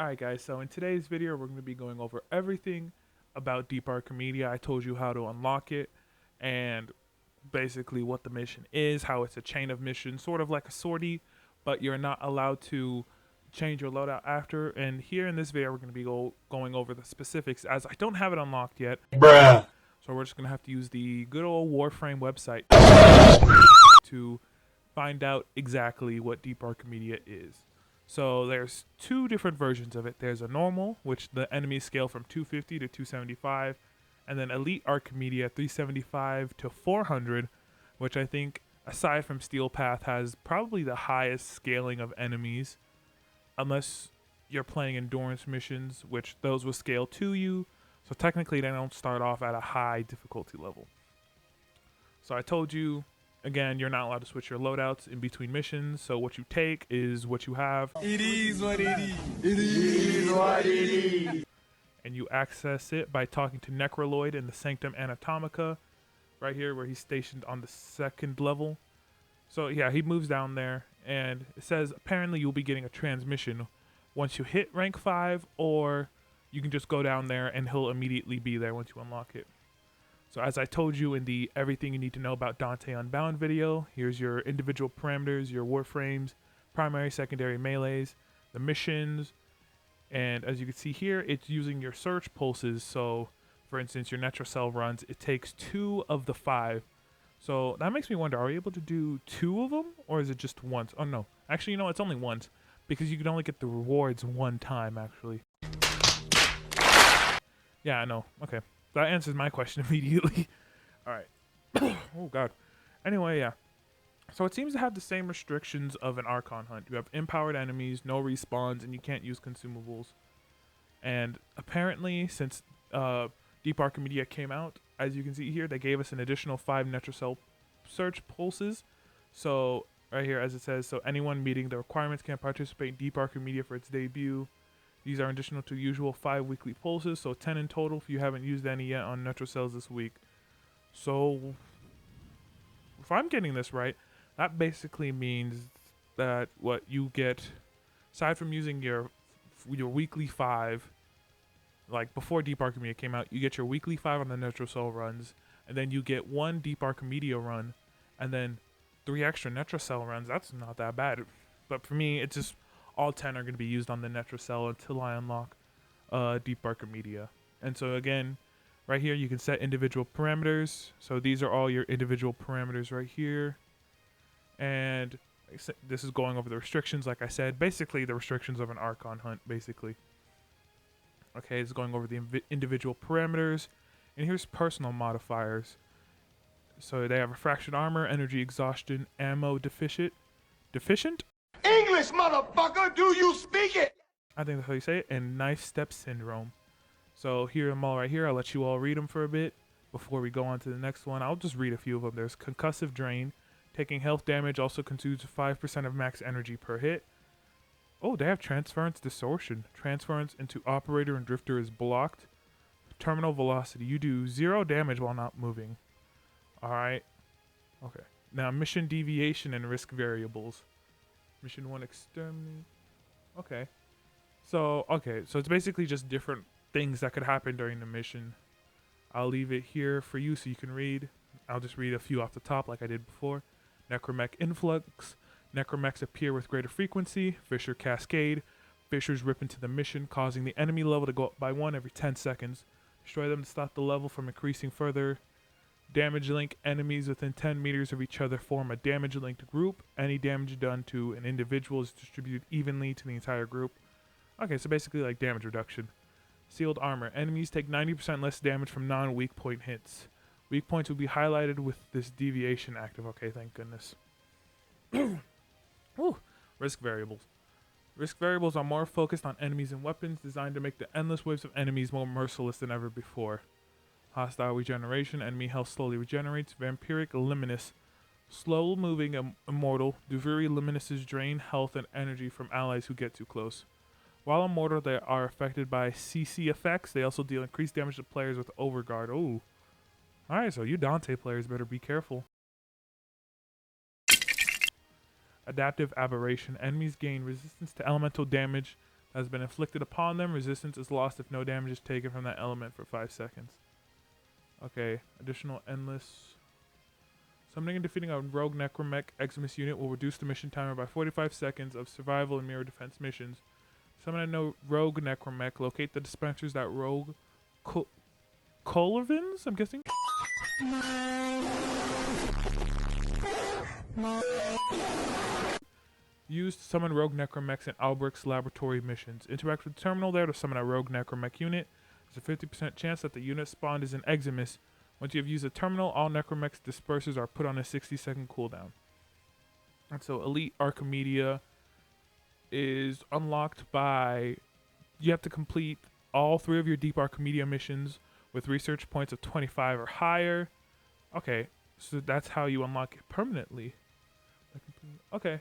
Alright guys, so in today's video we're going to be going over everything about Deep Archimedia. I told you how to unlock it and basically what the mission is, how it's a chain of missions, sort of like a sortie, but you're not allowed to change your loadout after. And here in this video we're going to be going over the specifics as I don't have it unlocked yet. Bruh. So we're just going to have to use the good old Warframe website to find out exactly what Deep Archimedia is. So there's two different versions of it. There's a normal, which the enemies scale from 250 to 275, and then Elite Archimedia 375 to 400, which I think, aside from Steel Path, has probably the highest scaling of enemies, unless you're playing endurance missions, which those will scale to you. So technically they don't start off at a high difficulty level. So I told you, again, you're not allowed to switch your loadouts in between missions, so what you take is what you have. It is what it is. It is what it is. And you access it by talking to Necroloid in the Sanctum Anatomica, right here where he's stationed on the second level. So yeah, he moves down there, and it says apparently you'll be getting a transmission once you hit rank 5, or you can just go down there and he'll immediately be there once you unlock it. So as I told you in the Everything You Need to Know About Dante Unbound video, here's your individual parameters, your warframes, primary, secondary, melees, the missions, and as you can see here, it's using your search pulses. So for instance, your Netrocell runs, it takes 2 of the 5. So that makes me wonder, are you able to do 2 of them, or is it just once? Oh no, actually, you know, it's only once, because you can only get the rewards one time, actually. Yeah, I know. Okay. That answers my question immediately. Alright. Oh, God. Anyway, yeah. So it seems to have the same restrictions of an Archon hunt. You have empowered enemies, no respawns, and you can't use consumables. And apparently, since Deep Archimedia came out, as you can see here, they gave us an additional 5 Netrocell search pulses. So, right here, as it says, so anyone meeting the requirements can participate in Deep Archimedia for its debut. These are additional to usual 5 weekly pulses, so 10 in total if you haven't used any yet on Netrocells this week. So, if I'm getting this right, that basically means that what you get, aside from using your weekly 5, like before Deep Archimedia came out, you get your weekly 5 on the Netrocell runs, and then you get 1 Deep Archimedia run, and then 3 extra Netrocell runs. That's not that bad. But for me, it's just all 10 are going to be used on the Netrocell until I unlock Deep Archimedia. And so again, right here you can set individual parameters. So these are all your individual parameters right here. And this is going over the restrictions, like I said. Basically the restrictions of an Archon hunt, basically. Okay, it's going over the individual parameters. And here's personal modifiers. So they have refraction armor, energy exhaustion, ammo deficient? English, motherfucker, do you speak it? I think that's how you say it. And knife step syndrome. So here them all right here. I'll let you all read them for a bit before we go on to the next one. I'll just read a few of them. There's concussive drain. Taking health damage also consumes 5% of max energy per hit. Oh, they have transference distortion. Transference into operator and drifter is blocked. Terminal velocity. You do 0 damage while not moving. Alright. Okay. Now mission deviation and risk variables. Mission 1 exterminate. Okay. So it's basically just different things that could happen during the mission. I'll leave it here for you so you can read. I'll just read a few off the top like I did before. Necromech influx. Necromechs appear with greater frequency. Fissure cascade. Fissures rip into the mission, causing the enemy level to go up by 1 every 10 seconds. Destroy them to stop the level from increasing further. Damage link. Enemies within 10 meters of each other form a damage linked group. Any damage done to an individual is distributed evenly to the entire group. Okay, so basically like damage reduction. Sealed armor. Enemies take 90% less damage from non-weak point hits. Weak points will be highlighted with this deviation active. Okay, thank goodness. Ooh. Risk variables. Risk variables are more focused on enemies and weapons, designed to make the endless waves of enemies more merciless than ever before. Hostile regeneration. Enemy health slowly regenerates. Vampiric luminous. Slow moving immortal. Duviri luminous's drain health and energy from allies who get too close. While immortal, they are affected by CC effects. They also deal increased damage to players with Overguard. Ooh. Alright, so you Dante players better be careful. Adaptive aberration. Enemies gain resistance to elemental damage has been inflicted upon them. Resistance is lost if no damage is taken from that element for 5 seconds. Okay, additional endless. Summoning and defeating a rogue necromech Eximus unit will reduce the mission timer by 45 seconds of survival and mirror defense missions. Summon a rogue necromech. Locate the dispensers that rogue Colorvins, I'm guessing? Used to summon rogue necromechs in Alberic's laboratory missions. Interact with the terminal there to summon a rogue necromech unit. There's a 50% chance that the unit spawned is an Eximus. Once you have used the terminal, all necromechs dispersers are put on a 60-second cooldown. And so Elite Archimedea is unlocked by... You have to complete all 3 of your Deep Archimedia missions with research points of 25 or higher. Okay, so that's how you unlock it permanently. Okay.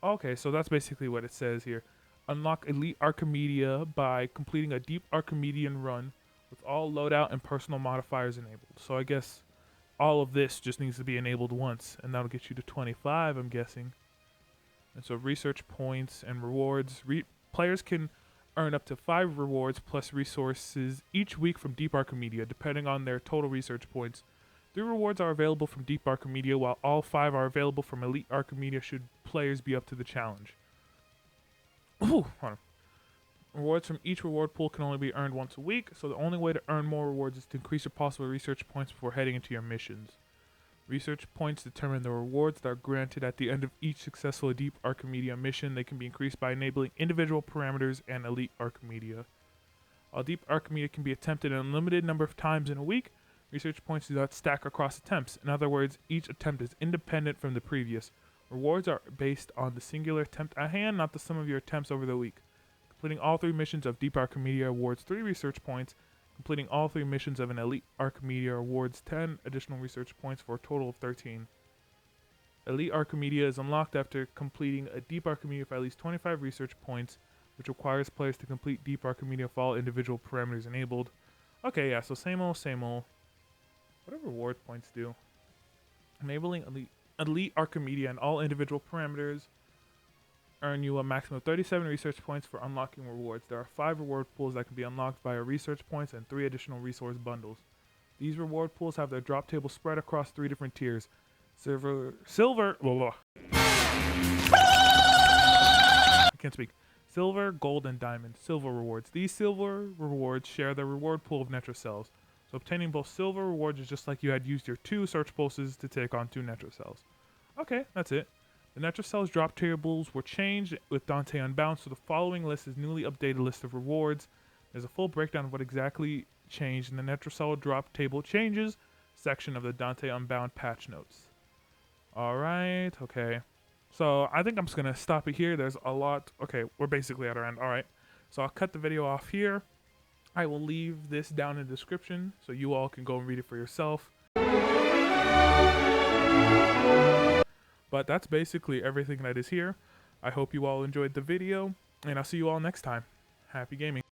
Okay, so that's basically what it says here. Unlock Elite Archimedia by completing a Deep Archimedean run with all loadout and personal modifiers enabled. So I guess all of this just needs to be enabled once, and that'll get you to 25, I'm guessing. And so research points and rewards. Players can earn up to 5 rewards plus resources each week from Deep Archimedia, depending on their total research points. 3 rewards are available from Deep Archimedia, while all 5 are available from Elite Archimedia should players be up to the challenge. Ooh, hold on. Rewards from each reward pool can only be earned once a week, so the only way to earn more rewards is to increase your possible research points before heading into your missions. Research points determine the rewards that are granted at the end of each successful Deep Archimedia mission. They can be increased by enabling individual parameters and Elite Archimedia. While Deep Archimedia can be attempted an unlimited number of times in a week, research points do not stack across attempts. In other words, each attempt is independent from the previous. Rewards are based on the singular attempt at hand, not the sum of your attempts over the week. Completing all 3 missions of Deep Archimedia awards 3 research points. Completing all 3 missions of an Elite Archimedia awards 10 additional research points for a total of 13. Elite Archimedia is unlocked after completing a Deep Archimedia for at least 25 research points, which requires players to complete Deep Archimedia with all individual parameters enabled. Okay, yeah, so same old, same old. What do reward points do? Enabling Elite Archimedia and all individual parameters earn you a maximum of 37 research points for unlocking rewards. There are 5 reward pools that can be unlocked via research points and 3 additional resource bundles. These reward pools have their drop table spread across 3 different tiers. I can't speak. Silver, gold, and diamond. Silver rewards. These silver rewards share the reward pool of Netro cells. So obtaining both silver rewards is just like you had used your 2 search pulses to take on 2 Netro cells. Okay, that's it. The Netro cells drop tables were changed with Dante Unbound, so the following list is newly updated list of rewards. There's a full breakdown of what exactly changed in the Netro cell drop table changes section of the Dante Unbound patch notes. Alright, okay. So I think I'm just going to stop it here. There's a lot. Okay, we're basically at our end. Alright, so I'll cut the video off here. I will leave this down in the description so you all can go and read it for yourself. But that's basically everything that is here. I hope you all enjoyed the video, and I'll see you all next time. Happy gaming.